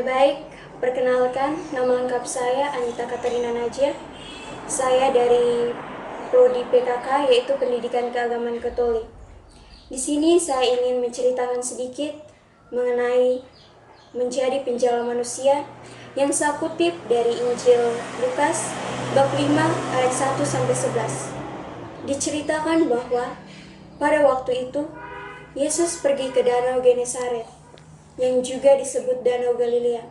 Baik, perkenalkan, nama lengkap saya Anita Katarina Najia. Saya dari Prodi PKK, yaitu Pendidikan Keagamaan Katolik. Di sini saya ingin menceritakan sedikit mengenai menjadi penjala manusia yang saya kutip dari Injil Lukas bab 5 ayat 1-11. Diceritakan bahwa pada waktu itu Yesus pergi ke Danau Genesaret, yang juga disebut Danau Galilea.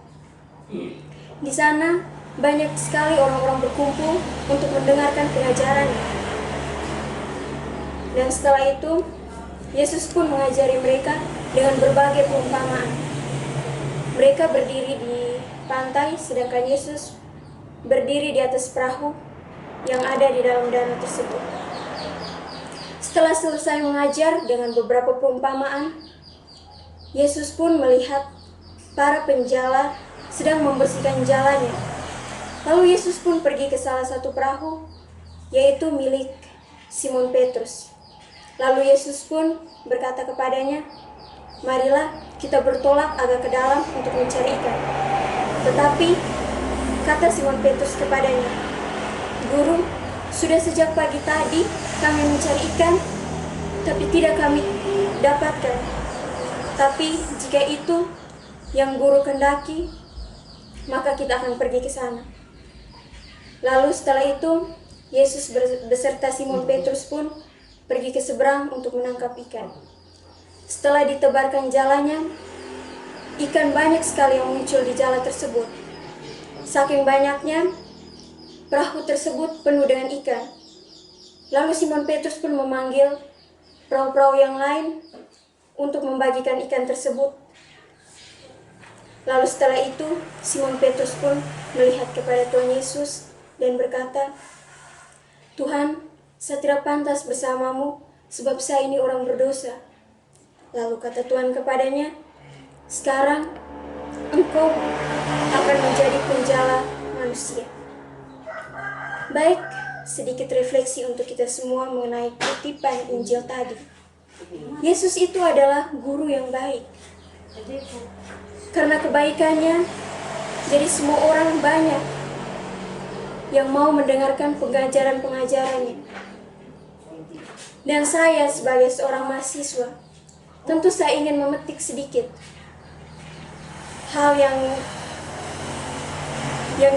Di sana banyak sekali orang-orang berkumpul untuk mendengarkan pengajarannya. Dan setelah itu, Yesus pun mengajari mereka dengan berbagai perumpamaan. Mereka berdiri di pantai, sedangkan Yesus berdiri di atas perahu yang ada di dalam danau tersebut. Setelah selesai mengajar dengan beberapa perumpamaan, Yesus pun melihat para penjala sedang membersihkan jalannya. Lalu Yesus pun pergi ke salah satu perahu, yaitu milik Simon Petrus. Lalu Yesus pun berkata kepadanya, "Marilah kita bertolak agak ke dalam untuk mencari ikan." Tetapi kata Simon Petrus kepadanya, "Guru, sudah sejak pagi tadi kami mencari ikan, tapi tidak kami dapatkan. Tapi jika itu yang Guru kehendaki, maka kita akan pergi ke sana." Lalu setelah itu, Yesus beserta Simon Petrus pun pergi ke seberang untuk menangkap ikan. Setelah ditebarkan jalannya, ikan banyak sekali yang muncul di jala tersebut. Saking banyaknya, perahu tersebut penuh dengan ikan. Lalu Simon Petrus pun memanggil perahu-perahu yang lain untuk membagikan ikan tersebut. Lalu setelah itu, Simon Petrus pun melihat kepada Tuhan Yesus dan berkata, "Tuhan, saya tidak pantas bersamamu sebab saya ini orang berdosa." Lalu kata Tuhan kepadanya, "Sekarang engkau akan menjadi penjala manusia." Baik, sedikit refleksi untuk kita semua mengenai kutipan Injil tadi. Yesus itu adalah guru yang baik. Karena kebaikannya, jadi semua orang banyak yang mau mendengarkan pengajaran-pengajarannya. Dan saya sebagai seorang mahasiswa, tentu saya ingin memetik sedikit hal yang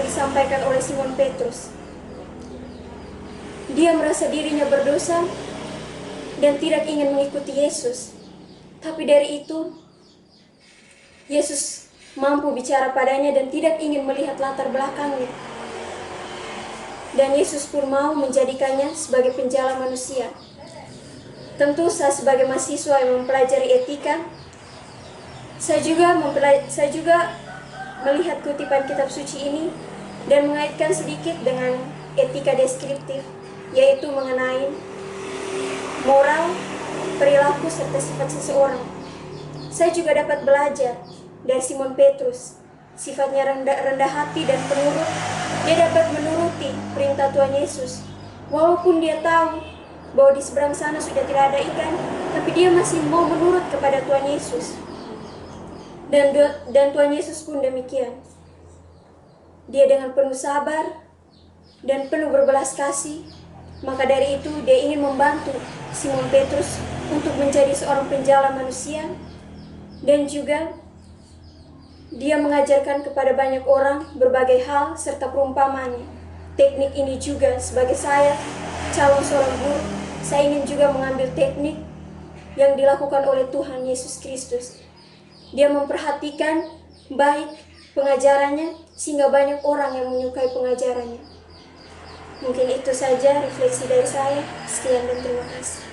disampaikan oleh Simon Petrus. Dia merasa dirinya berdosa dan tidak ingin mengikuti Yesus. Tapi dari itu, Yesus mampu bicara padanya dan tidak ingin melihat latar belakangnya. Dan Yesus pun mau menjadikannya sebagai penjala manusia. Tentu saya sebagai mahasiswa yang mempelajari etika, saya juga melihat kutipan kitab suci ini dan mengaitkan sedikit dengan etika deskriptif, yaitu mengenai moral, perilaku, serta sifat seseorang. Saya juga dapat belajar dari Simon Petrus. Sifatnya rendah hati dan penurut. Dia dapat menuruti perintah Tuhan Yesus. Walaupun dia tahu bahwa di seberang sana sudah tidak ada ikan, tapi dia masih mau menurut kepada Tuhan Yesus. Dan Tuhan Yesus pun demikian. Dia dengan penuh sabar dan penuh berbelas kasih. Maka dari itu dia ingin membantu Simon Petrus untuk menjadi seorang penjala manusia. Dan juga dia mengajarkan kepada banyak orang berbagai hal serta perumpamaan. Teknik ini juga sebagai saya, calon seorang guru, saya ingin juga mengambil teknik yang dilakukan oleh Tuhan Yesus Kristus. Dia memperhatikan baik pengajarannya sehingga banyak orang yang menyukai pengajarannya. Mungkin itu saja refleksi dari saya. Sekian dan terima kasih.